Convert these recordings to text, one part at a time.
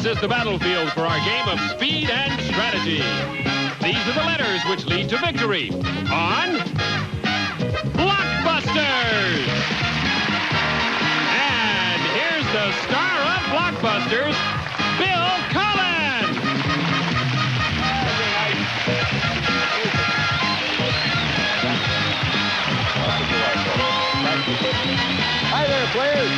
is the battlefield for our game of speed and strategy. These are the letters which lead to victory on Blockbusters. And here's the star of Blockbusters, Bill Collins. Hi there, players.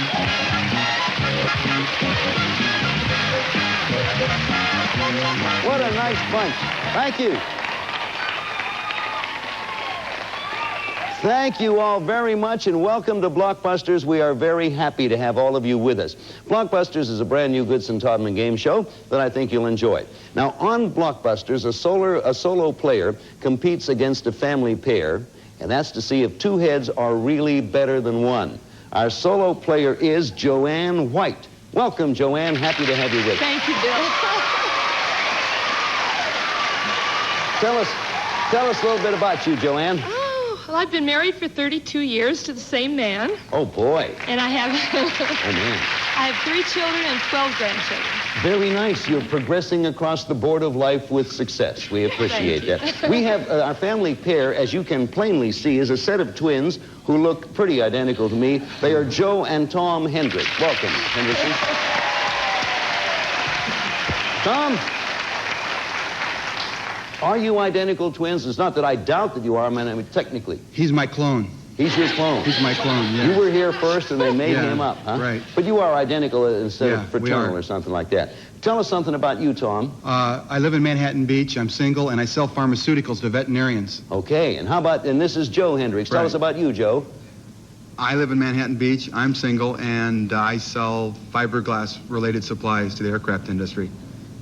What a nice bunch. Thank you. Thank you all very much, and welcome to Blockbusters. We are very happy to have all of you with us. Blockbusters is a brand new Goodson Todman game show that I think you'll enjoy. Now, on Blockbusters, a solo player competes against a family pair, and that's to see if two heads are really better than one. Our solo player is Joanne White. Welcome, Joanne. Happy to have you with us. Thank you, Bill. Tell us a little bit about you, Joanne. Oh, well, I've been married for 32 years to the same man. Oh, boy. And I have... Oh, man. I have 3 children and 12 grandchildren. Very nice. You're progressing across the board of life with success. We appreciate that. We have our family pair, as you can plainly see, is a set of twins who look pretty identical to me. They are Joe and Tom Hendrick. Welcome, Henderson. Tom, are you identical twins? It's not that I doubt that you are, I mean, technically. He's my clone. He's your clone. He's my clone, yeah. You were here first and they made Yeah, him up, huh? right. But you are identical instead Yeah, of we fraternal are. or something like that. Tell us something about you, Tom. I live in Manhattan Beach. I'm single, and I sell pharmaceuticals to veterinarians. Okay, and how about, and this is Joe Hendricks. Tell Right. us about you, Joe. I live in Manhattan Beach. I'm single, and I sell fiberglass-related supplies to the aircraft industry.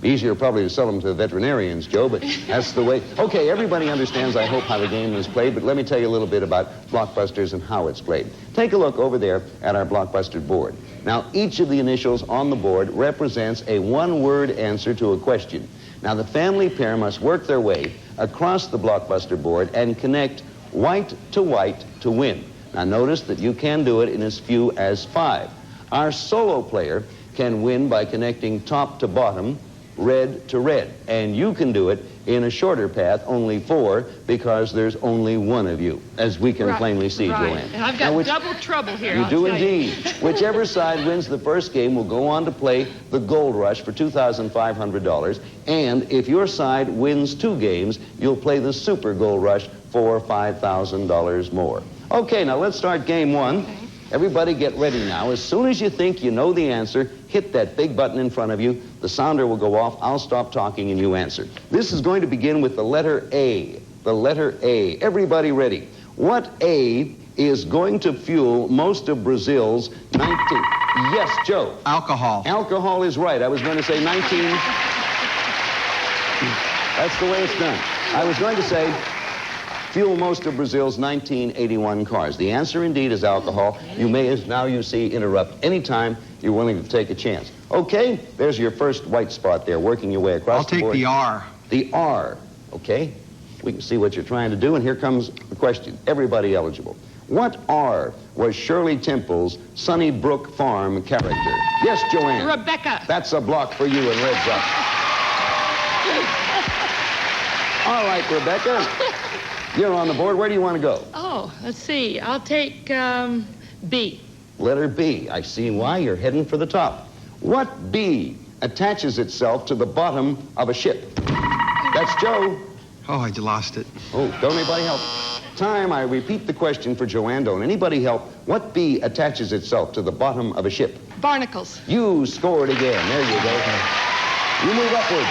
Easier probably to sell them to veterinarians, Joe, but that's the way. Okay, everybody understands, I hope, how the game is played, but let me tell you a little bit about Blockbusters and how it's played. Take a look over there at our Blockbuster board. Now, each of the initials on the board represents a one-word answer to a question. Now, the family pair must work their way across the Blockbuster board and connect white to win. Now, notice that you can do it in as few as 5. Our solo player can win by connecting top to bottom, red to red. And you can do it in a shorter path, only 4, because there's only one of you, as we can plainly see, right. Joanne. And I've got double trouble here. You I'll do tell you. indeed. Whichever side wins the first game will go on to play the Gold Rush for $2,500. And if your side wins 2 games, you'll play the Super Gold Rush for $5,000 more. Okay, now let's start game 1. Okay. Everybody get ready now. As soon as you think you know the answer, hit that big button in front of you. The sounder will go off. I'll stop talking and you answer. This is going to begin with the letter A. The letter A. Everybody ready. What A is going to fuel most of Brazil's 19... Yes, Joe. Alcohol. Alcohol is right. I was going to say 19... That's the way it's done. I was going to say... fuel most of Brazil's 1981 cars. The answer, indeed, is alcohol. You may, as now you see, interrupt anytime you're willing to take a chance. Okay, there's your first white spot there, working your way across the board. I'll take the R. The R, okay? We can see what you're trying to do, and here comes the question. Everybody eligible. What R was Shirley Temple's Sunnybrook Farm character? Yes, Joanne. Rebecca. That's a block for you and Red's up. All right, Rebecca. You're on the board. Where do you want to go? Oh, let's see. I'll take B. Letter B. I see why. You're heading for the top. What B attaches itself to the bottom of a ship? That's Joe. Oh, I lost it. Oh, don't anybody help. Time. I repeat the question for Joanne. Don't anybody help. What B attaches itself to the bottom of a ship? Barnacles. You scored again. There you go. You move upward.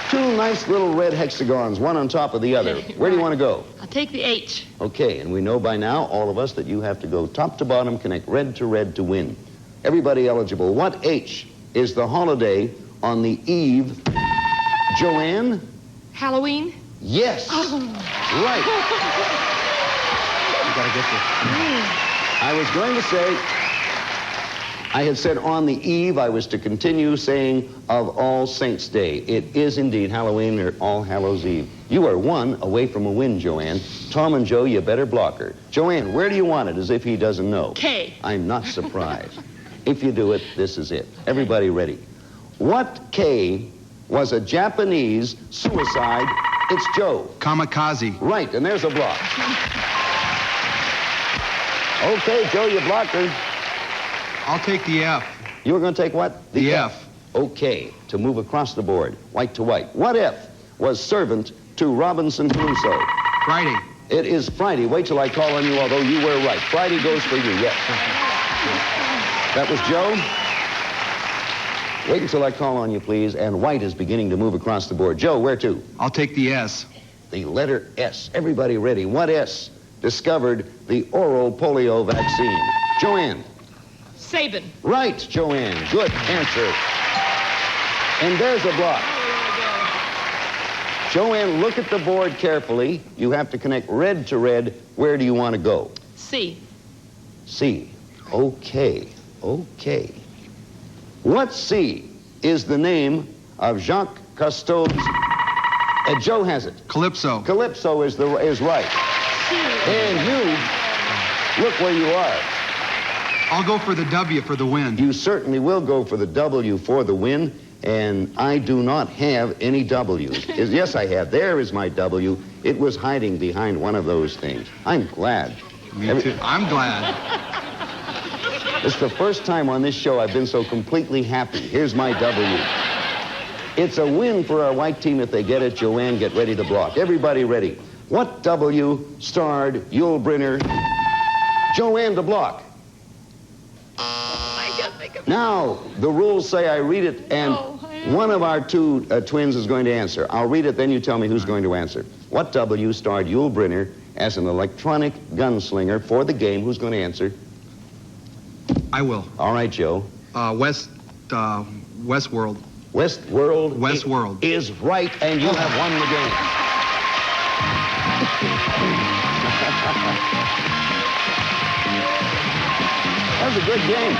Two nice little red hexagons, one on top of the other. Where do you want to go? I'll take the H. Okay, and we know by now, all of us, that you have to go top to bottom, connect red to win. Everybody eligible. What H is the holiday on the eve? Joanne? Halloween. Yes. Oh. Right. You gotta get this. I was going to say, I had said on the eve, I was to continue saying of All Saints' Day. It is indeed Halloween or All Hallows' Eve. You are 1 away from a win, Joanne. Tom and Joe, you better block her. Joanne, where do you want it, as if he doesn't know? K. I'm not surprised. If you do it, this is it. Everybody ready? What K was a Japanese suicide? It's Joe. Kamikaze. Right, and there's a block. Okay, Joe, you blocked her. I'll take the F. You were going to take what? The F. Okay, to move across the board, white to white. What F was servant to Robinson Crusoe? Friday. It is Friday. Wait till I call on you, although you were right. Friday goes for you, yes. That was Joe. Wait until I call on you, please. And white is beginning to move across the board. Joe, where to? I'll take the S. The letter S. Everybody ready? What S discovered the oral polio vaccine? Joanne. Sabin. Right, Joanne. Good answer. And there's a block. Joanne, look at the board carefully. You have to connect red to red. Where do you want to go? C. C. Okay. Okay. What C is the name of Jacques Cousteau's... Joe has it. Calypso. Calypso is right. And you, look where you are. I'll go for the W for the win. You certainly will go for the W for the win, and I do not have any W's. Yes, I have. There is my W. It was hiding behind one of those things. I'm glad. Me too. I'm glad. It's the first time on this show I've been so completely happy. Here's my W. It's a win for our white team if they get it. Joanne, get ready to block. Everybody ready. What W starred Yul Brynner? Joanne to block. I can't think of Now, the rules say I read it, and one of our two twins is going to answer. I'll read it, then you tell me who's going to answer. What W starred Yul Brynner as an electronic gunslinger for the game? Who's going to answer? I will. All right, Joe. Westworld. Westworld. Westworld. Is right, and you have won the game. That was a good game.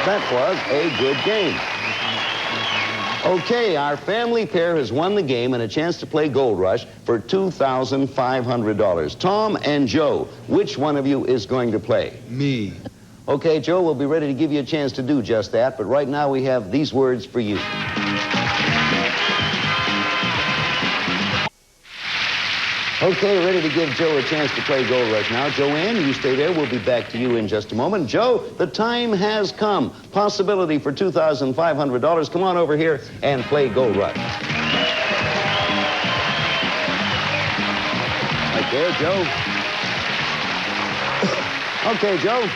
That was a good game. Okay, our family pair has won the game and a chance to play Gold Rush for $2,500. Tom and Joe, which one of you is going to play? Me. Okay, Joe, we'll be ready to give you a chance to do just that, but right now we have these words for you. Okay, ready to give Joe a chance to play Gold Rush now. Joanne, you stay there. We'll be back to you in just a moment. Joe, the time has come. Possibility for $2,500. Come on over here and play Gold Rush. Right there, Joe. Okay, Joe.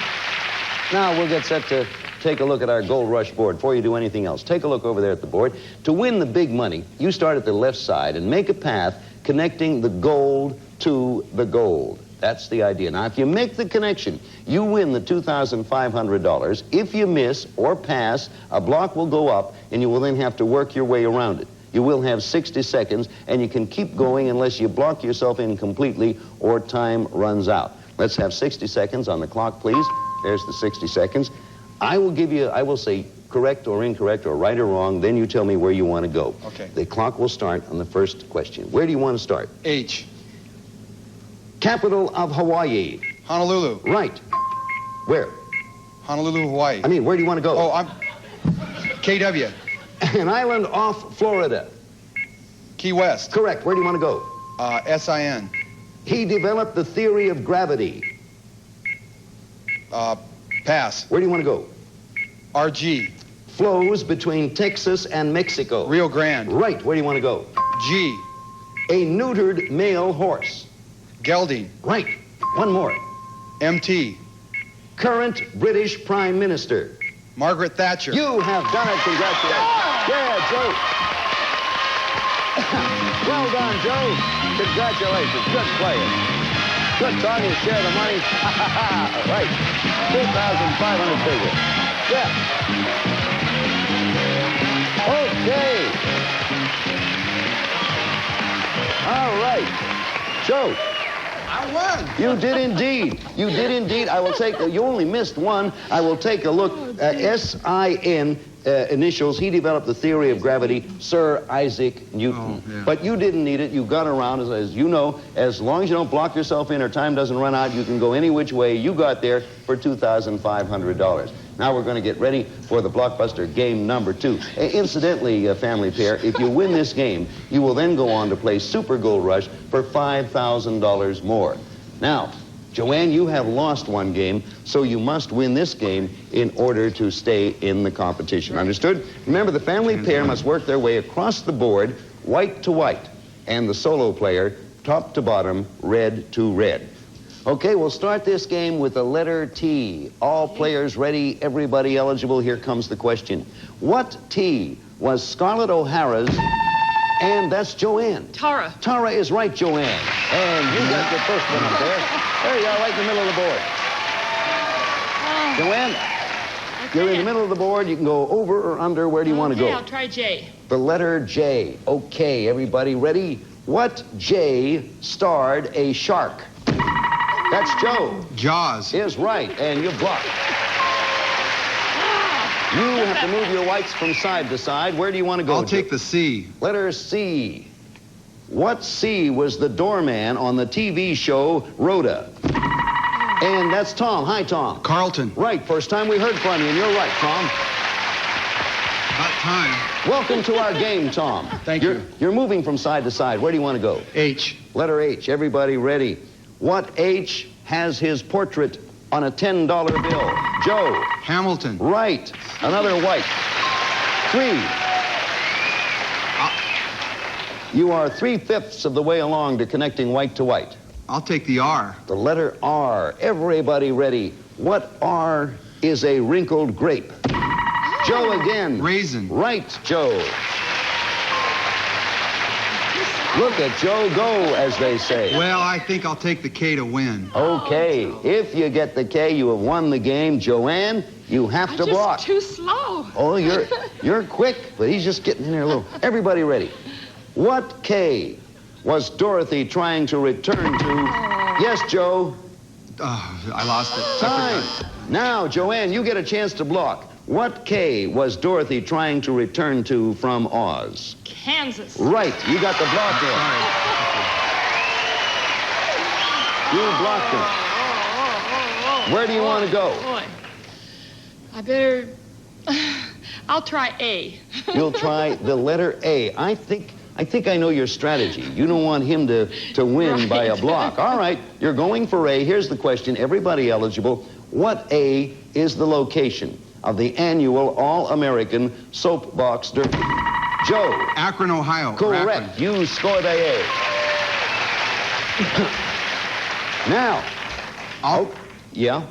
Now we'll get set to take a look at our Gold Rush board. Before you do anything else, take a look over there at the board. To win the big money, you start at the left side and make a path connecting the gold to the gold. That's the idea. Now, if you make the connection, you win the $2,500. If you miss or pass, a block will go up, and you will then have to work your way around it. You will have 60 seconds, and you can keep going unless you block yourself in completely or time runs out. Let's have 60 seconds on the clock, please. There's the 60 seconds. I will say correct or incorrect or right or wrong, then you tell me where you want to go. Okay. The clock will start on the first question. Where do you want to start? H. Capital of Hawaii. Honolulu. Right. Where? Honolulu, Hawaii. I mean, where do you want to go? Oh, I'm... KW. An island off Florida. Key West. Correct. Where do you want to go? SIN. He developed the theory of gravity. Pass. Where do you want to go? RG. Flows between Texas and Mexico. Rio Grande. Right. Where do you want to go? G. A neutered male horse. Gelding. Right. One more. MT. Current British Prime Minister. Margaret Thatcher. You have done it. Congratulations. Yeah, Joe. Well done, Joe. Congratulations. Good player. Good song. You share the money. Right. 2,500 figure. Yeah. Okay. All right. Joe, I won. You did indeed. You did indeed. I will take, you only missed one. I will take a look. S-I-N initials. He developed the theory of gravity, Sir Isaac Newton. Oh, yeah. But you didn't need it. You got around, as you know, as long as you don't block yourself in or time doesn't run out, you can go any which way. You got there for $2,500. Now we're going to get ready for the Blockbuster game number 2. Incidentally, family pair, if you win this game, you will then go on to play Super Gold Rush for $5,000 more. Now, Joanne, you have lost one game, so you must win this game in order to stay in the competition. Understood? Remember, the family pair must work their way across the board, white to white, and the solo player, top to bottom, red to red. Okay, we'll start this game with the letter T. All players ready, everybody eligible. Here comes the question. What T was Scarlett O'Hara's, and that's Joanne. Tara. Tara is right, Joanne. And you got the first one up there. There you are, right in the middle of the board. Joanne, you're in the middle of the board. You can go over or under. Where do you want to go? Okay, I'll try J. The letter J. Okay, everybody ready? What J starred a shark? That's Joe. Jaws. Is right, and you blocked. You have to move your whites from side to side. Where do you want to go? I'll take the C. Letter C. What C was the doorman on the TV show Rhoda? And that's Tom. Hi, Tom. Carlton. Right, first time we heard from you, and you're right, Tom. About time. Welcome to our game, Tom. Thank you. You're moving from side to side. Where do you want to go? H. Letter H. Everybody ready? What H has his portrait on a $10 bill? Joe. Hamilton. Right. Another white. 3. You are 3/5 of the way along to connecting white to white. I'll take the R. The letter R. Everybody ready? What R is a wrinkled grape? Joe again. Raisin. Right, Joe. Look at Joe go, as they say. Well, I think I'll take the K to win. Okay, if you get the K, you have won the game. Joanne, you have to block. Just too slow. Oh, you're quick, but he's just getting in there a little. Everybody ready? What K was Dorothy trying to return to? Yes, Joe. I lost it. Time. Now, Joanne, you get a chance to block. What K was Dorothy trying to return to from Oz? Kansas. Right, you got the block there. You blocked it. Where do you want to go? Boy, I better. I'll try A. You'll try the letter A. I think I know your strategy. You don't want him to win by a block. All right, you're going for A. Here's the question. Everybody eligible. What A is the location of the annual All-American Soapbox Derby? Joe. Akron, Ohio. Correct. Akron. You scored A. Now. Yeah?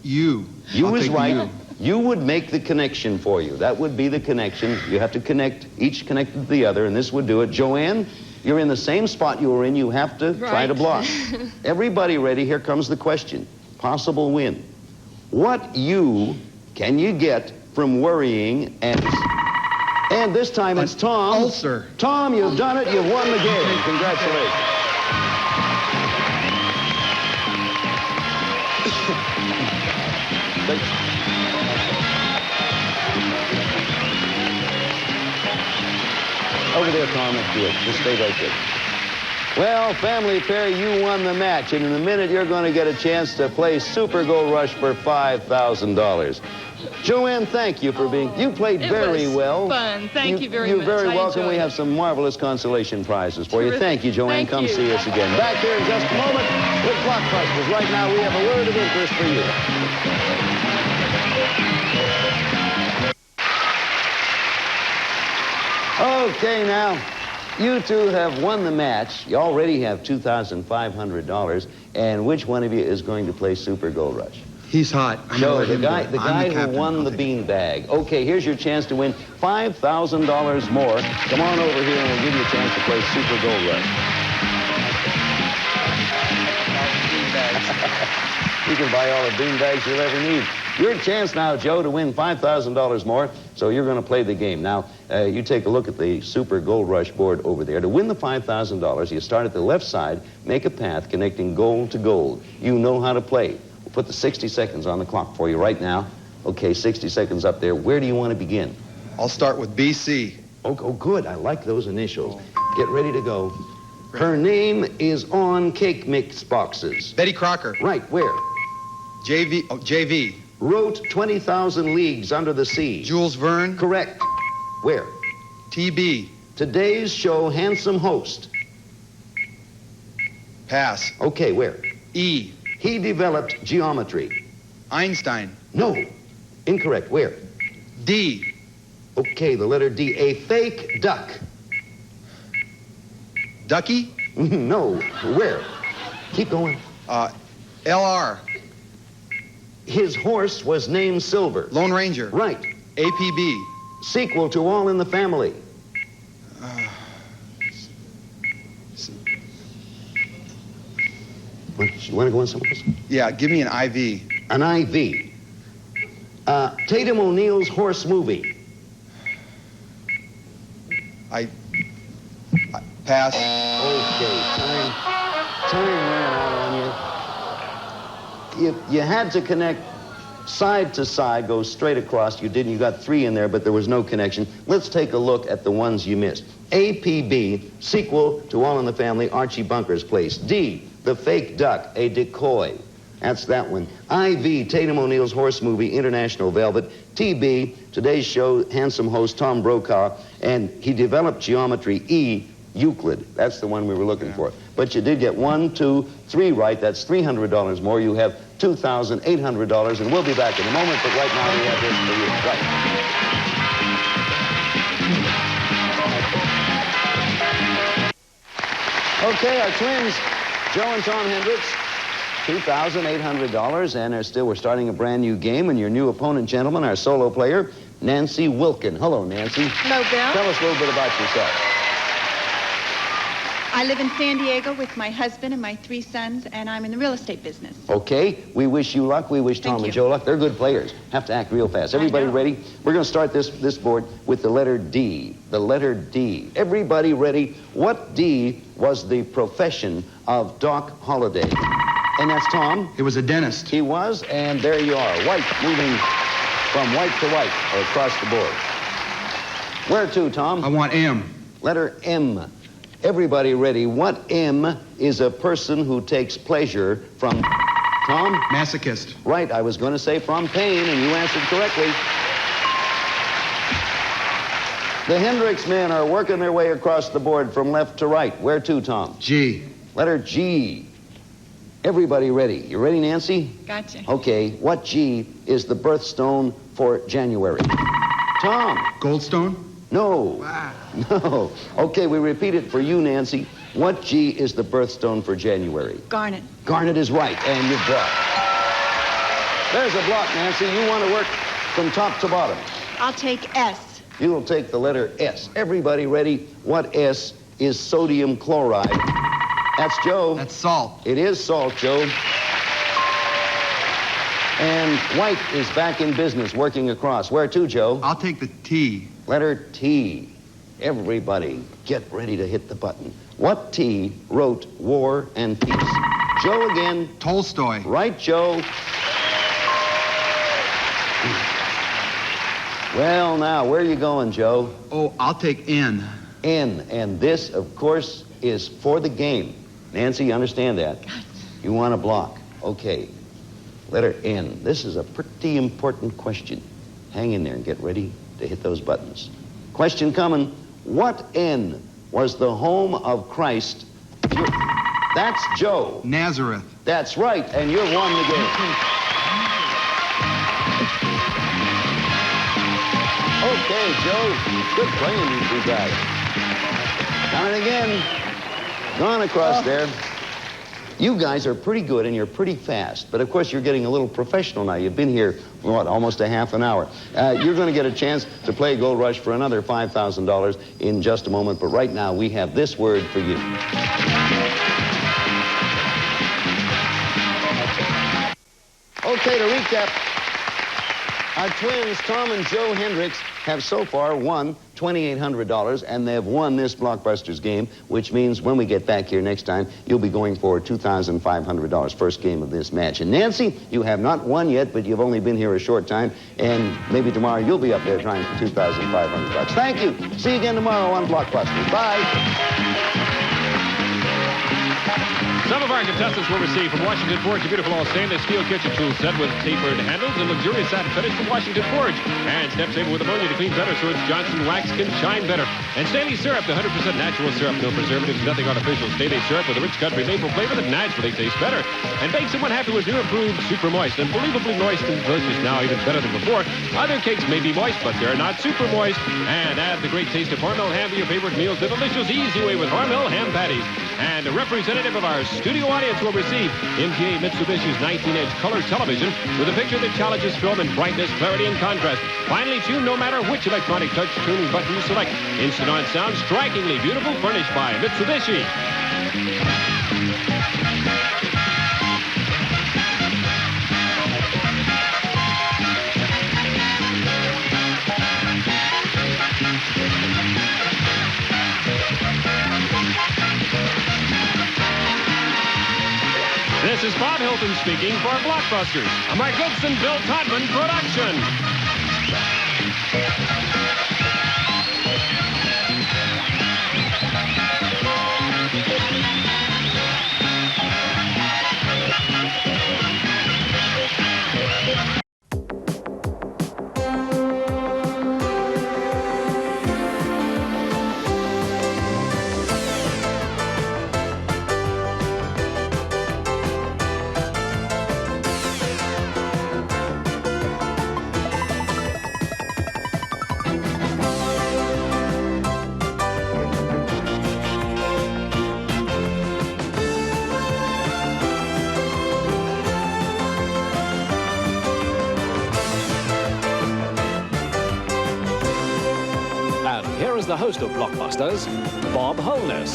U. You I'll was take right. U. You would make the connection for you. That would be the connection. You have to connect, each connected to the other, and this would do it. Joanne, you're in the same spot you were in. You have to try to block. Everybody ready? Here comes the question. Possible win. What U can you get from worrying and this time it's Tom. Ulcer. Tom, you've done it. You've won the game. Congratulations. Over there, Tom. Let's do it. Just stay right there. Well, family pair, you won the match, and in a minute you're going to get a chance to play Super Gold Rush for $5,000. Joanne, thank you for being. You played very well. Fun. Thank you very much. You're very I welcome. enjoyed We have it. some marvelous consolation prizes for you. Terrific. Thank you, Joanne. Thank Come you. see us again. Back here in just a moment with Blockbusters. Right now, we have a word of interest for you. Okay, now, you two have won the match. You already have $2,500. And which one of you is going to play Super Gold Rush? He's hot. Joe, the guy who captain. won the bean bag. Okay, here's your chance to win $5,000 more. Come on over here and we'll give you a chance to play Super Gold Rush. You can buy all the bean bags you'll ever need. Your chance now, Joe, to win $5,000 more, so you're going to play the game. Now, you take a look at the Super Gold Rush board over there. To win the $5,000, you start at the left side, make a path connecting gold to gold. You know how to play. We'll put the 60 seconds on the clock for you right now. Okay, 60 seconds up there. Where do you want to begin? I'll start with BC. Oh, good. I like those initials. Get ready to go. Her name is on cake mix boxes. Betty Crocker. Right, where? JV. Wrote 20,000 Leagues Under the Sea. Jules Verne. Correct. Where? TB. Today's show handsome host. Pass. Okay, where? E. He developed geometry. Einstein. No. Incorrect. Where? D. Okay, the letter D. A fake duck. Ducky. No. Where? Keep going. LR. His horse was named Silver. Lone Ranger. Right. APB. Sequel to All in the Family. You want to go on somewhere else? Yeah, give me an IV. An IV. Tatum O'Neal's horse movie. I pass. Okay, time ran out on you. You had to connect side to side, go straight across. You didn't. You got 3 in there, but there was no connection. Let's take a look at the ones you missed. APB, sequel to All in the Family, Archie Bunker's Place. D, the fake duck, a decoy. That's that one. IV, Tatum O'Neal's horse movie, International Velvet. TB, today's show, handsome host Tom Brokaw, and he developed geometry. E, Euclid. That's the one we were looking for. But you did get 1, 2, 3 right. That's $300 more. You have $2,800, and we'll be back in a moment, but right now we have this for you. Right. Okay, our twins, Joe and Tom Hendricks, $2,800, and we're starting a brand new game, and your new opponent, gentlemen, our solo player, Nancy Wilkin. Hello, Nancy. Hello, Bill. Tell us a little bit about yourself. I live in San Diego with my husband and my 3 sons, and I'm in the real estate business. Okay, we wish you luck. We wish Tom Thank and you. Joe luck. They're good players. Have to act real fast. Everybody know. ready? We're going to start this board with the letter D. The letter D. Everybody ready? What D was the profession of Doc Holliday? And that's Tom. It was a dentist. He was, and there you are. White moving from white to white across the board. Where to, Tom? I want M. Letter M. Everybody ready? What M is a person who takes pleasure from... Tom? Masochist. Right, I was going to say from pain, and you answered correctly. The Hendricks men are working their way across the board from left to right. Where to, Tom? G. Letter G. Everybody ready? You ready, Nancy? Gotcha. Okay, what G is the birthstone for January? Tom? Goldstone. No. Wow. No. Okay, we repeat it for you, Nancy. What G is the birthstone for January? Garnet. Garnet is right, and you've blocked. There's a block, Nancy. You want to work from top to bottom. I'll take S. You'll take the letter S. Everybody ready? What S is sodium chloride? That's Joe. That's salt. It is salt, Joe. And White is back in business, working across. Where to, Joe? I'll take the T. Letter T. Everybody, get ready to hit the button. What T wrote War and Peace? Joe again. Tolstoy. Right, Joe. Well, now, where are you going, Joe? Oh, I'll take N. N. And this, of course, is for the game. Nancy, you understand that? You want a block. Okay. Letter N. This is a pretty important question. Hang in there and get ready to hit those buttons. Question coming. What N was the home of Christ? That's Joe. Nazareth. That's right, and you've won the game. Okay, Joe. Good playing, you 2 guys. Coming again. Gone across there. You guys are pretty good and you're pretty fast, but of course you're getting a little professional now. You've been here, what, almost a half an hour. You're going to get a chance to play Gold Rush for another $5,000 in just a moment, but right now we have this word for you. Okay, to recap, Our twins, Tom and Joe Hendricks, have so far won $2,800, and they've won this Blockbusters game, which means when we get back here next time, you'll be going for $2,500, first game of this match. And Nancy, you have not won yet, but you've only been here a short time, and maybe tomorrow you'll be up there trying for $2,500. Thank you. See you again tomorrow on Blockbusters. Bye. Some of our contestants will receive from Washington Forge a beautiful all stainless steel kitchen tool set with tapered handles and luxurious satin finish from Washington Forge. And step saver with ammonia to clean better so its Johnson wax can shine better. And Staley syrup, the 100% natural syrup, no preservatives, nothing artificial. Staley syrup with a rich country maple flavor that naturally tastes better. And bake someone happy with new improved super moist. Unbelievably moist and delicious now, even better than before. Other cakes may be moist, but they're not super moist. And add the great taste of Hormel ham to your favorite meals the delicious, easy way with Hormel ham patties. And a representative of our studio audience will receive MGA Mitsubishi's 19-inch color television with a picture that challenges film in brightness, clarity, and contrast. Finely tuned no matter which electronic touch tuning button you select. Instant on sound, strikingly beautiful, furnished by Mitsubishi. This is Bob Hilton speaking for Blockbusters, a Mark Gibson, Bill Todman production. Here is the host of Blockbusters, Bob Holness.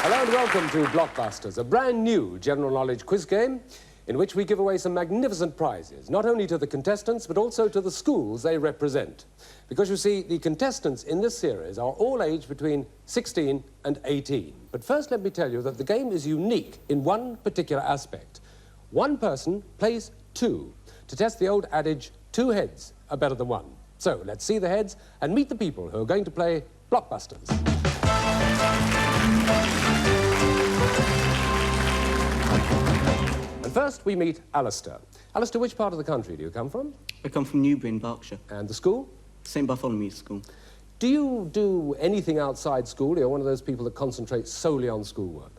Hello and welcome to Blockbusters, a brand new general knowledge quiz game in which we give away some magnificent prizes, not only to the contestants, but also to the schools they represent. Because you see, the contestants in this series are all aged between 16 and 18. But first, let me tell you that the game is unique in one particular aspect. One person plays two, to test the old adage, two heads are better than one. So let's see the heads and meet the people who are going to play Blockbusters. And first we meet Alistair. Alistair, which part of the country do you come from? I come from Newbury in Berkshire. And the school? St Bartholomew's School. Do you do anything outside school? You're one of those people that concentrate solely on schoolwork.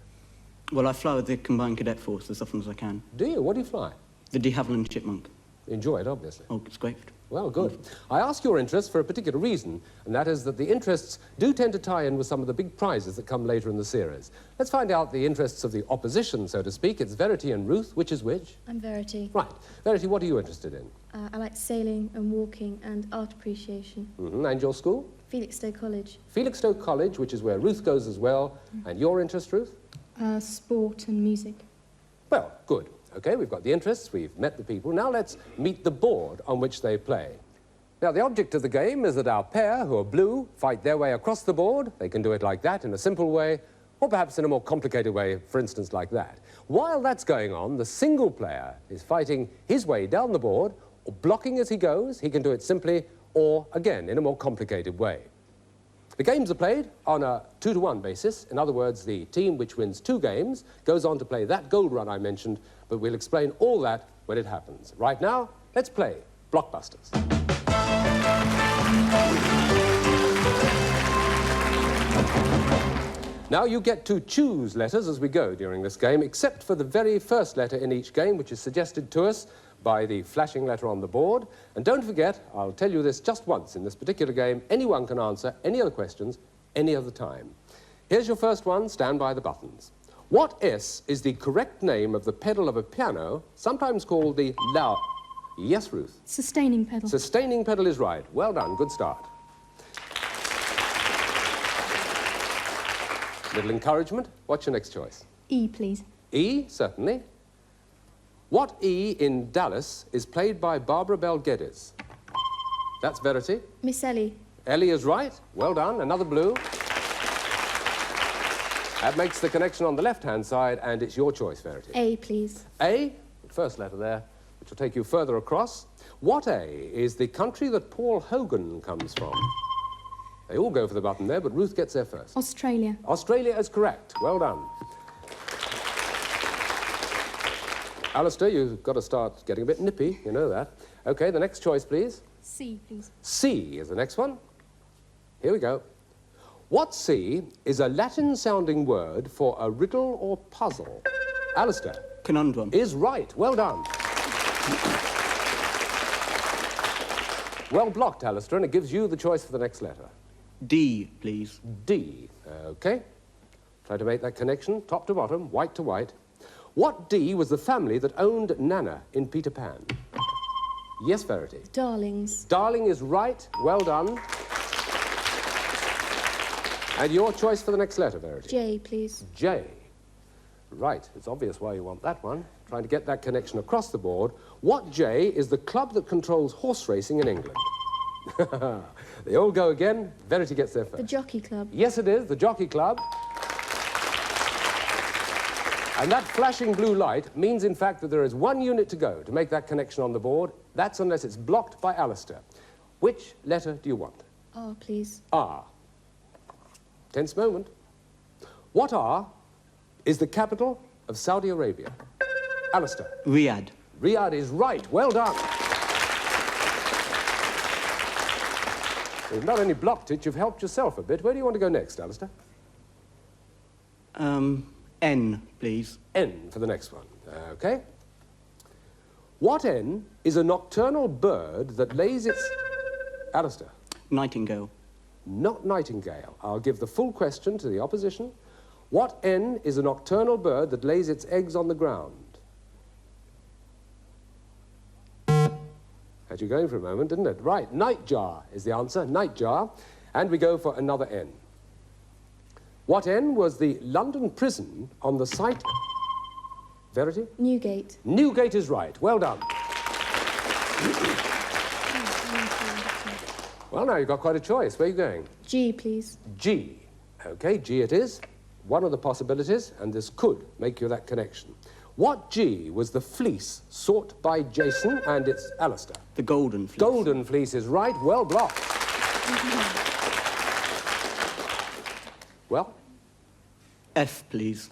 Well, I fly with the Combined Cadet Force as often as I can. Do you? What do you fly? The de Havilland Chipmunk. Enjoy it, obviously. Oh, it's great. Well, good. I ask your interest for a particular reason, and that is that the interests do tend to tie in with some of the big prizes that come later in the series. Let's find out the interests of the opposition, so to speak. It's Verity and Ruth. Which is which? I'm Verity. Right. Verity, what are you interested in? I like sailing and walking and art appreciation. And your school? Felixstowe College. Felixstowe College, which is where Ruth goes as well. And your interest, Ruth? Sport and music. Well, good. OK, we've got the interests, we've met the people. Now let's meet the board on which they play. Now, the object of the game is that our pair, who are blue, fight their way across the board. They can do it like that, in a simple way, or perhaps in a more complicated way, for instance, like that. While that's going on, the single player is fighting his way down the board, or blocking as he goes. He can do it simply, or, again, in a more complicated way. The games are played on a 2-to-1 basis. In other words, the team which wins 2 games goes on to play that gold run I mentioned, but we'll explain all that when it happens. Right now, let's play Blockbusters. Now you get to choose letters as we go during this game, except for the very first letter in each game, which is suggested to us by the flashing letter on the board. And don't forget, I'll tell you this just once in this particular game, anyone can answer any other questions any other time. Here's your first one, stand by the buttons. What S is the correct name of the pedal of a piano, sometimes called the loud... Yes, Ruth? Sustaining pedal. Sustaining pedal is right. Well done, good start. Little encouragement. What's your next choice? E, please. E, certainly. What E in Dallas is played by Barbara Bel Geddes? That's Verity. Miss Ellie. Ellie is right. Well done. Another blue. That makes the connection on the left-hand side, and it's your choice, Verity. A, please. A, the first letter there, which will take you further across. What A is the country that Paul Hogan comes from? They all go for the button there, but Ruth gets there first. Australia. Australia is correct. Well done. Alistair, you've got to start getting a bit nippy, you know that. OK, the next choice, please. C, please. C is the next one. Here we go. What C is a Latin-sounding word for a riddle or puzzle? Alistair. Conundrum. Is right. Well done. Well blocked, Alistair, and it gives you the choice for the next letter. D, please. D. OK. Try to make that connection, top to bottom, white to white. What D was the family that owned Nana in Peter Pan? Yes, Verity. Darlings. Darling is right. Well done. And your choice for the next letter, Verity? J, please. J. Right. It's obvious why you want that one. Trying to get that connection across the board. What J is the club that controls horse racing in England? They all go again. Verity gets there first. The Jockey Club. Yes, it is. The Jockey Club. And that flashing blue light means, in fact, that there is 1 unit to go to make that connection on the board. That's unless it's blocked by Alistair. Which letter do you want? R, please. R. Tense moment. What R is the capital of Saudi Arabia? Alistair. Riyadh. Riyadh is right. Well done. You've not only blocked it, you've helped yourself a bit. Where do you want to go next, Alistair? N, please. N for the next one. OK. What N is a nocturnal bird that lays its... Alistair. Nightingale. Not nightingale. I'll give the full question to the opposition. What N is a nocturnal bird that lays its eggs on the ground? Had you going for a moment, didn't it? Right, nightjar is the answer, nightjar. And we go for another N. What N was the London prison on the site... Verity? Newgate. Newgate is right. Well done. Well, now you've got quite a choice. Where are you going? G, please. G. OK, G it is. One of the possibilities, and this could make you that connection. What G was the fleece sought by Jason, and it's Alistair? The Golden Fleece. Golden Fleece is right. Well blocked. Well? F, please.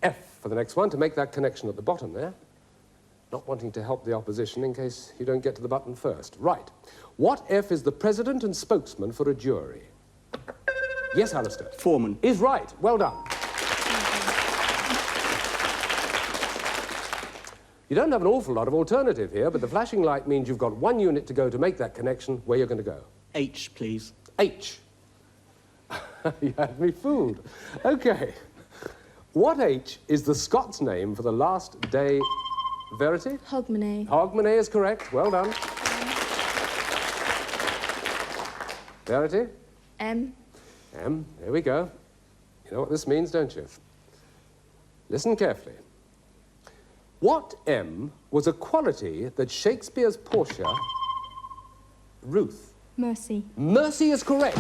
F for the next one, to make that connection at the bottom there. Not wanting to help the opposition in case you don't get to the button first. Right. What F is the president and spokesman for a jury? Yes, Alistair. Foreman. Is right. Well done. You don't have an awful lot of alternative here, but the flashing light means you've got 1 unit to go to make that connection. Where you're going to go? H, please. H. You had me fooled. OK. What H is the Scots name for the last day... Verity? Hogmanay. Hogmanay is correct. Well done. Verity? M. M. There we go. You know what this means, don't you? Listen carefully. What M was a quality that Shakespeare's Portia... Ruth? Mercy. Mercy is correct.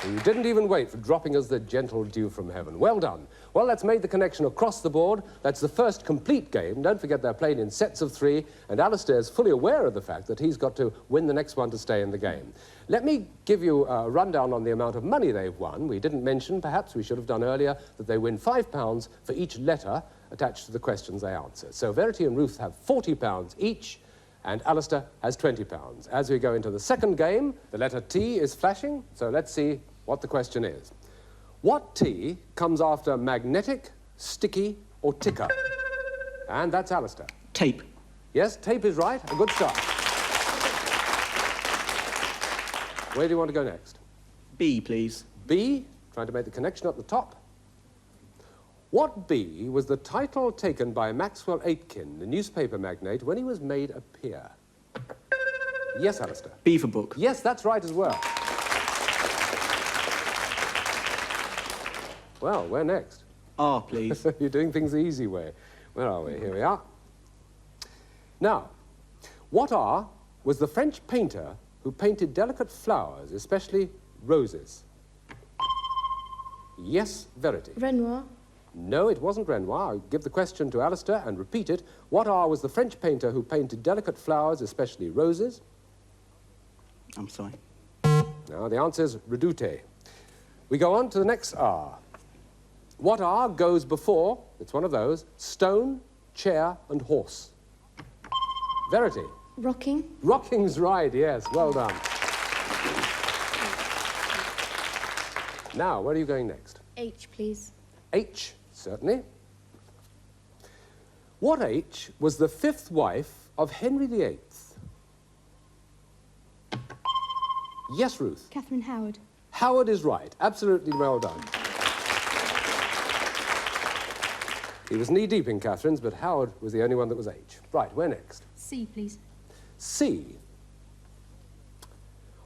You didn't even wait for dropping us the gentle dew from heaven. Well done. Well, that's made the connection across the board. That's the first complete game. Don't forget they're played in sets of 3, and Alistair's fully aware of the fact that he's got to win the next one to stay in the game. Let me give you a rundown on the amount of money they've won. We didn't mention, perhaps we should have done earlier, that they win £5 for each letter attached to the questions they answer. So Verity and Ruth have £40 each, and Alistair has £20. As we go into the second game, the letter T is flashing, so let's see what the question is. What T comes after magnetic, sticky, or ticker? And that's Alistair. Tape. Yes, tape is right. A good start. Where do you want to go next? B, please. B, trying to make the connection at the top. What B was the title taken by Maxwell Aitken, the newspaper magnate, when he was made a peer? Yes, Alistair. B for book. Yes, that's right as well. Well, where next? R, please. You're doing things the easy way. Where are we? Here we are. Now, what R was the French painter who painted delicate flowers, especially roses? Yes, Verity. Renoir. No, it wasn't Renoir. I'll give the question to Alistair and repeat it. What R was the French painter who painted delicate flowers, especially roses? I'm sorry. Now, the answer is Redoute. We go on to the next R. What R goes before, it's one of those, stone, chair, and horse? Verity. Rocking. Rocking's right, yes. Well done. Now, where are you going next? H, please. H, certainly. What H was the fifth wife of Henry VIII? Yes, Ruth. Catherine Howard. Howard is right. Absolutely well done. He was knee-deep in Catherine's, but Howard was the only one that was H. Right, where next? C, please. C.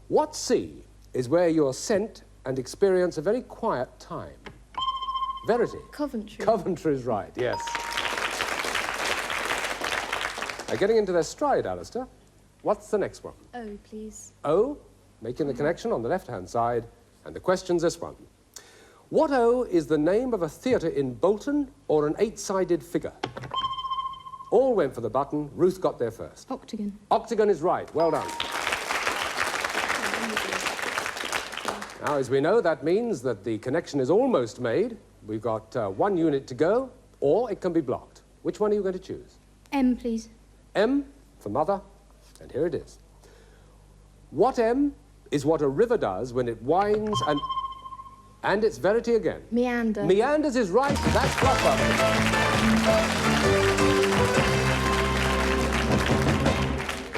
What C is where you're sent and experience a very quiet time? Verity. Coventry. Coventry's right, yes. Now, getting into their stride, Alistair. What's the next one? O, please. O, making the connection on the left-hand side, and the question's this one. What O is the name of a theatre in Bolton or an eight-sided figure? All went for the button. Ruth got there first. Octagon. Octagon is right. Well done. Now, as we know, that means that the connection is almost made. We've got 1 unit to go, or it can be blocked. Which one are you going to choose? M, please. M for mother, and here it is. What M is what a river does when it winds and it's Verity again. Meander. Meanders is right. That's Blockbusters.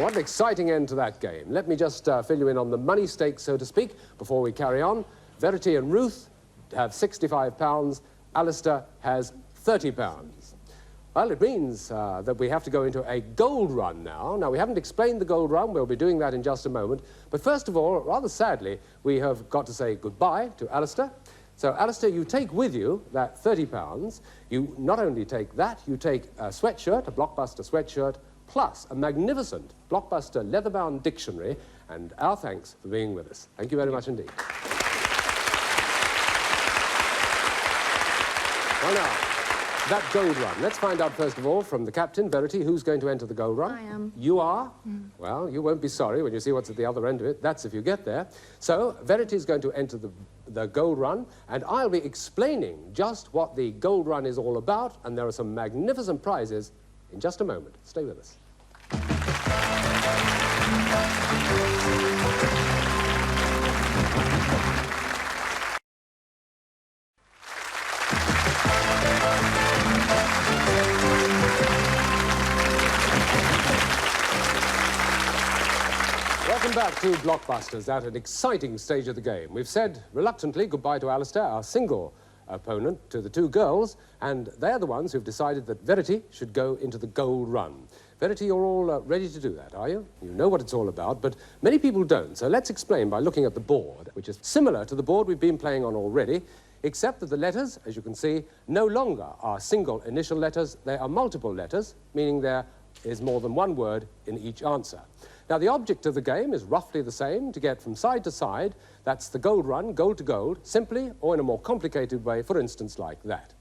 What an exciting end to that game. Let me just fill you in on the money stakes, so to speak, before we carry on. Verity and Ruth have £65. Alistair has £30. Well, it means that we have to go into a gold run now. Now, we haven't explained the gold run. We'll be doing that in just a moment. But first of all, rather sadly, we have got to say goodbye to Alistair. So, Alistair, you take with you that £30. You not only take that, you take a sweatshirt, a Blockbuster sweatshirt, plus a magnificent Blockbuster leather-bound dictionary, and our thanks for being with us. Thank you very much indeed. Well, now, that gold run. Let's find out, first of all, from the captain, Verity, who's going to enter the gold run. I am. You are? Well, you won't be sorry when you see what's at the other end of it. That's if you get there. So, Verity is going to enter the gold run, and I'll be explaining just what the gold run is all about, and there are some magnificent prizes in just a moment. Stay with us. Welcome back to Blockbusters at an exciting stage of the game. We've said reluctantly goodbye to Alistair, our single opponent, to the two girls, and they're the ones who've decided that Verity should go into the gold run. Verity, you're all ready to do that, are you? You know what it's all about, but many people don't. So let's explain by looking at the board, which is similar to the board we've been playing on already, except that the letters, as you can see, no longer are single initial letters. They are multiple letters, meaning there is more than one word in each answer. Now, the object of the game is roughly the same, to get from side to side. That's the gold run, gold to gold, simply or in a more complicated way, for instance, like that.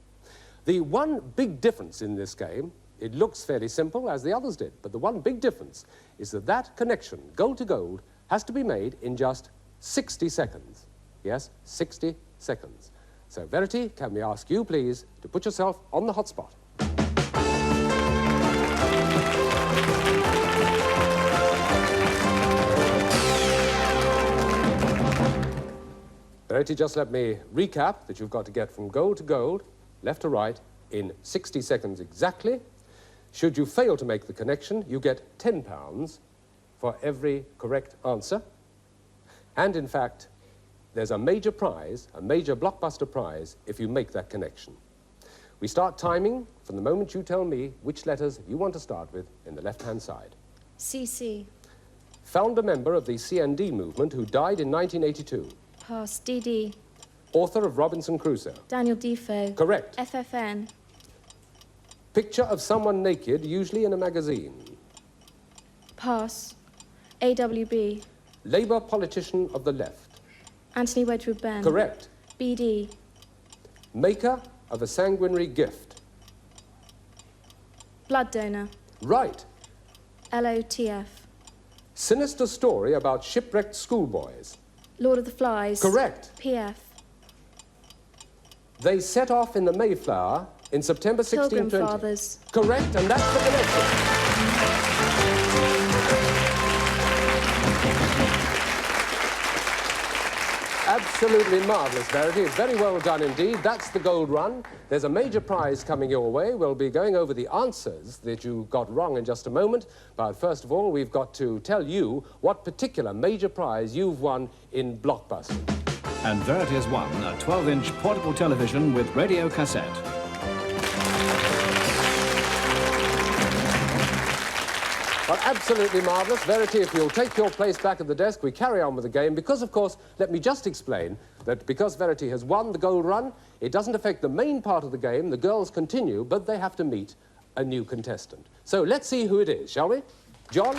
The one big difference in this game, it looks fairly simple, as the others did, but the one big difference is that that connection, gold to gold, has to be made in just 60 seconds. Yes, 60 seconds. So, Verity, can we ask you, please, to put yourself on the hot spot? Verity, just let me recap that you've got to get from gold to gold, left to right, in 60 seconds exactly. Should you fail to make the connection, you get £10 for every correct answer. And in fact, there's a major prize, a major Blockbuster prize, if you make that connection. We start timing from the moment you tell me which letters you want to start with in the left-hand side. CC. Founder member of the CND movement who died in 1982. Pass. DD. Author of Robinson Crusoe. Daniel Defoe. Correct. FFN. Picture of someone naked, usually in a magazine. Pass. AWB. Labour politician of the left. Anthony Wedgwood Benn. Correct. BD. Maker of a sanguinary gift. Blood donor. Right. LOTF. Sinister story about shipwrecked schoolboys. Lord of the Flies. Correct. PF. They set off in the Mayflower in September Pilgrim 1620. Fathers. Correct, and that's the connection. Absolutely marvellous, Verity. It's very well done indeed. That's the gold run. There's a major prize coming your way. We'll be going over the answers that you got wrong in just a moment. But first of all, we've got to tell you what particular major prize you've won in Blockbusters. And Verity has won a 12-inch portable television with radio cassette. Well, absolutely marvellous. Verity, if you'll take your place back at the desk, we carry on with the game. Because, of course, let me just explain that because Verity has won the gold run, it doesn't affect the main part of the game. The girls continue, but they have to meet a new contestant. So let's see who it is, shall we? John?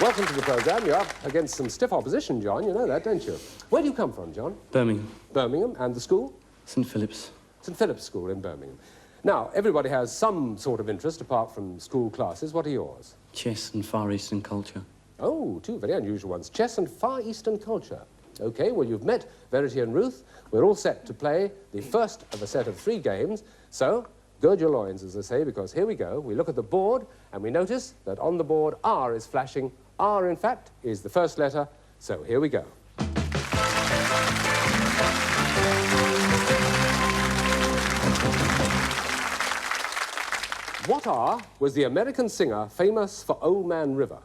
Welcome to the programme. You're up against some stiff opposition, John. You know that, don't you? Where do you come from, John? Birmingham. Birmingham. And the school? St Philip's. St Philip's School in Birmingham. Now, everybody has some sort of interest apart from school classes. What are yours? Chess and Far Eastern culture. Oh, two very unusual ones. Chess and Far Eastern culture. OK, well, you've met Verity and Ruth. We're all set to play the first of a set of 3 games. So, gird your loins, as I say, because here we go. We look at the board, and we notice that on the board R is flashing. R, in fact, is the first letter. So, here we go. What R was the American singer famous for Old Man River?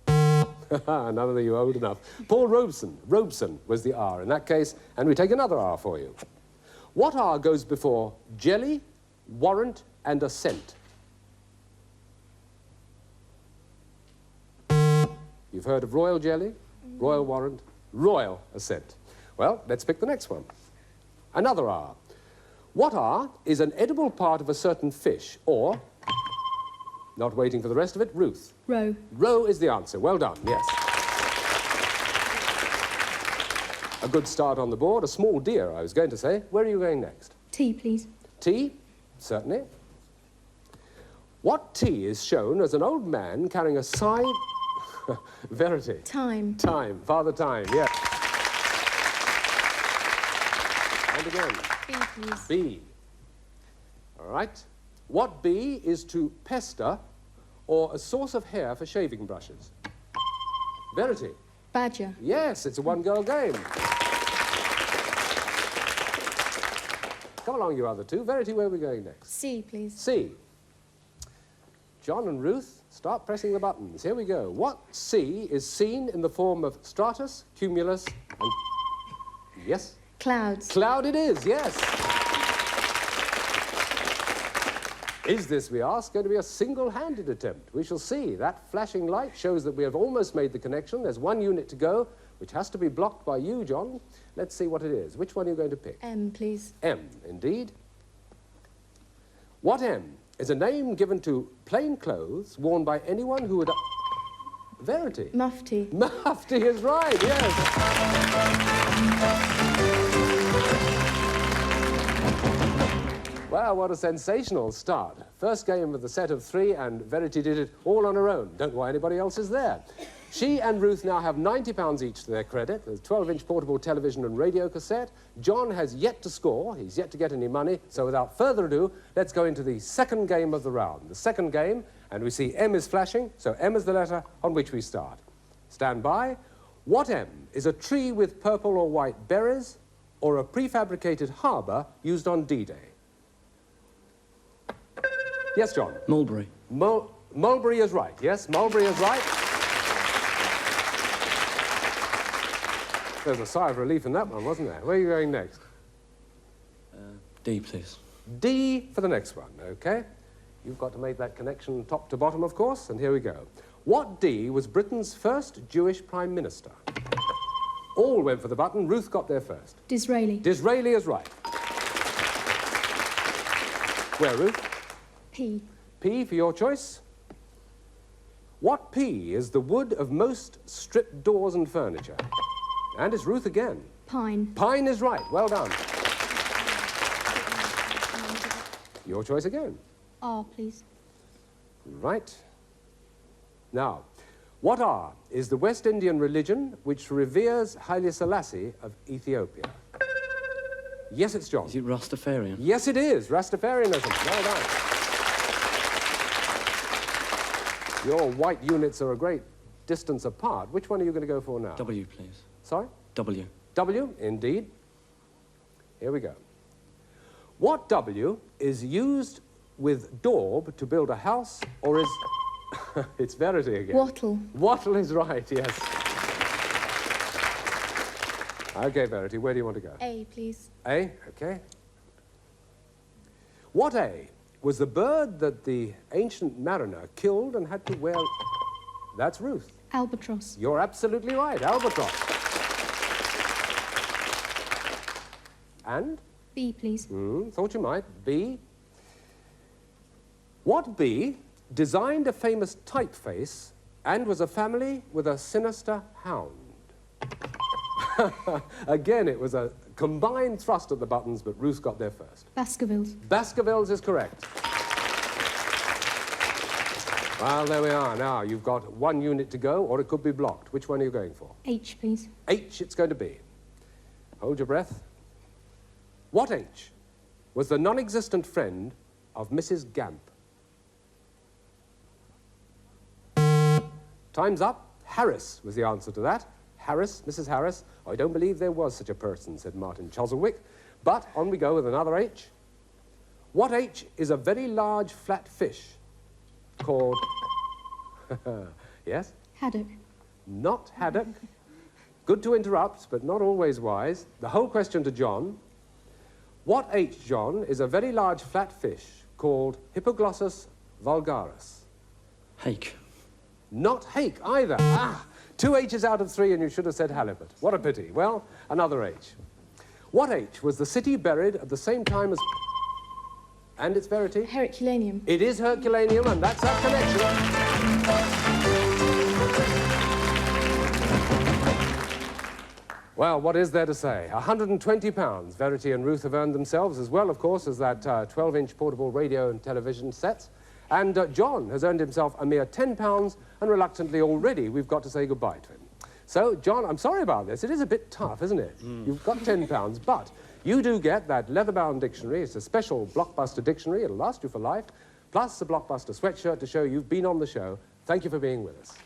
None of you old enough. Paul Robeson. Robeson was the R in that case, and we take another R for you. What R goes before jelly, warrant, and assent? You've heard of royal jelly, royal warrant, royal assent. Well, let's pick the next one. Another R. What R is an edible part of a certain fish, or, not waiting for the rest of it, Ruth? Roe. Roe is the answer. Well done, yes. A good start on the board. A small deer, I was going to say. Where are you going next? T, please. T? Certainly. What T is shown as an old man carrying a side... Verity. Time. Time. Father Time, yes. And again. B, please. B. All right. What B is to pester or a source of hair for shaving brushes? Verity. Badger. Yes, it's a one-girl game. Come along, you other two. Verity, where are we going next? C, please. C. John and Ruth, start pressing the buttons. Here we go. What C is seen in the form of stratus, cumulus, and... Yes? Clouds. Cloud it is, yes. Is this, we ask, going to be a single-handed attempt? We shall see. That flashing light shows that we have almost made the connection. There's one unit to go, which has to be blocked by you, John. Let's see what it is. Which one are you going to pick? M, please. M, indeed. What M is a name given to plain clothes worn by anyone who would... Verity. Mufti. Mufti is right, yes. Well, what a sensational start. First game of the set of 3, and Verity did it all on her own. Don't know why anybody else is there. She and Ruth now have £90 each to their credit. There's a 12-inch portable television and radio cassette. John has yet to score. He's yet to get any money. So without further ado, let's go into the second game of the round. The second game, and we see M is flashing, so M is the letter on which we start. Stand by. What M is a tree with purple or white berries, or a prefabricated harbour used on D-Day? Yes, John? Mulberry. Mulberry is right. Yes, Mulberry is right. There's a sigh of relief in that one, wasn't there? Where are you going next? D, please. D for the next one, OK? You've got to make that connection top to bottom, of course, and here we go. What D was Britain's first Jewish Prime Minister? All went for the button. Ruth got there first. Disraeli. Disraeli is right. Where, Ruth? P. P for your choice. What P is the wood of most stripped doors and furniture? And it's Ruth again. Pine. Pine is right. Well done. Your choice again. R, please. Right. Now, what R is the West Indian religion which reveres Haile Selassie of Ethiopia? Yes, it's John. Is it Rastafarian? Yes, it is. Rastafarianism. Well done. Your white units are a great distance apart. Which one are you going to go for now? W, please. Sorry? W. W, indeed. Here we go. What W is used with daub to build a house, or is... It's Verity again. Wattle. Wattle is right, yes. Okay, Verity, where do you want to go? A, please. A, okay. What A was the bird that the ancient mariner killed and had to wear... That's Ruth. Albatross. You're absolutely right, albatross. And? B, please. Thought you might. B. What B designed a famous typeface and was a family with a sinister hound? Again, it was a combined thrust at the buttons, but Ruth got there first. Baskervilles. Baskervilles is correct. Well, there we are. Now, you've got one unit to go, or it could be blocked. Which one are you going for? H, please. H it's going to be. Hold your breath. What H was the non-existent friend of Mrs. Gamp? Time's up. Harris was the answer to that. Harris, Mrs. Harris. I don't believe there was such a person, said Martin Chuzzlewit. But on we go with another H. What H is a very large flat fish called... Yes? Haddock. Not haddock. Good to interrupt, but not always wise. The whole question to John. What H, John, is a very large flat fish called Hippoglossus vulgaris? Hake. Not hake either. Ah, 2 H's out of 3 and you should have said halibut. What a pity. Well, another H. What H was the city buried at the same time as... And it's Verity? Herculaneum. It is Herculaneum, and that's our connection. Well, what is there to say? £120 Verity and Ruth have earned themselves, as well, of course, as that 12-inch portable radio and television set. And John has earned himself a mere £10, and reluctantly already we've got to say goodbye to him. So, John, I'm sorry about this. It is a bit tough, isn't it? You've got £10, but you do get that leather-bound dictionary. It's a special Blockbuster dictionary. It'll last you for life, plus a Blockbuster sweatshirt to show you've been on the show. Thank you for being with us.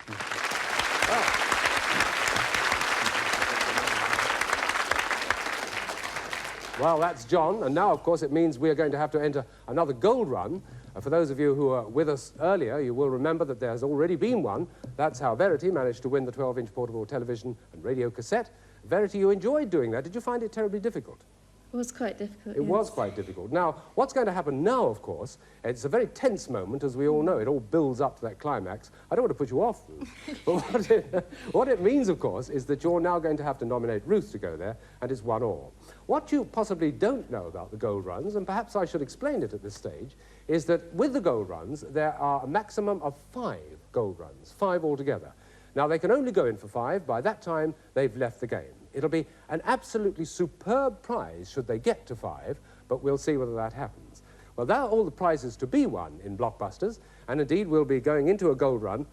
Well, that's John, and now, of course, it means we're going to have to enter another gold run. For those of you who were with us earlier, you will remember that there has already been one. That's how Verity managed to win the 12-inch portable television and radio cassette. Verity, you enjoyed doing that. Did you find it terribly difficult? It was quite difficult. It was quite difficult. Now, what's going to happen now, of course, it's a very tense moment, as we all know. It all builds up to that climax. I don't want to put you off, Ruth. But what it means, of course, is that you're now going to have to nominate Ruth to go there, and it's 1-1. What you possibly don't know about the gold runs, and perhaps I should explain it at this stage, is that with the gold runs, there are a maximum of 5 gold runs, 5 altogether. Now, they can only go in for 5. By that time, they've left the game. It'll be an absolutely superb prize should they get to 5, but we'll see whether that happens. Well, there are all the prizes to be won in Blockbusters, and indeed we'll be going into a gold run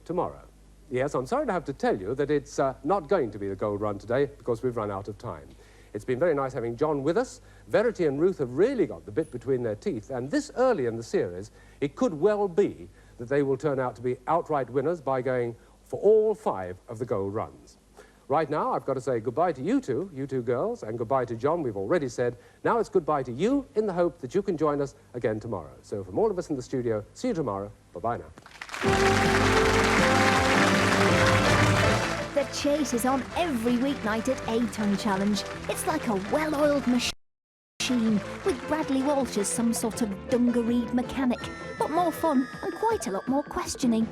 tomorrow. Yes, I'm sorry to have to tell you that it's not going to be the gold run today because we've run out of time. It's been very nice having John with us. Verity and Ruth have really got the bit between their teeth, and this early in the series, it could well be that they will turn out to be outright winners by going for all 5 of the gold runs. Right now, I've got to say goodbye to you two girls, and goodbye to John, we've already said. Now it's goodbye to you in the hope that you can join us again tomorrow. So from all of us in the studio, see you tomorrow. Bye-bye now. The Chase is on every weeknight at 8 on Challenge. It's like a well-oiled machine machine, with Bradley Walsh as some sort of dungareed mechanic, but more fun and quite a lot more questioning.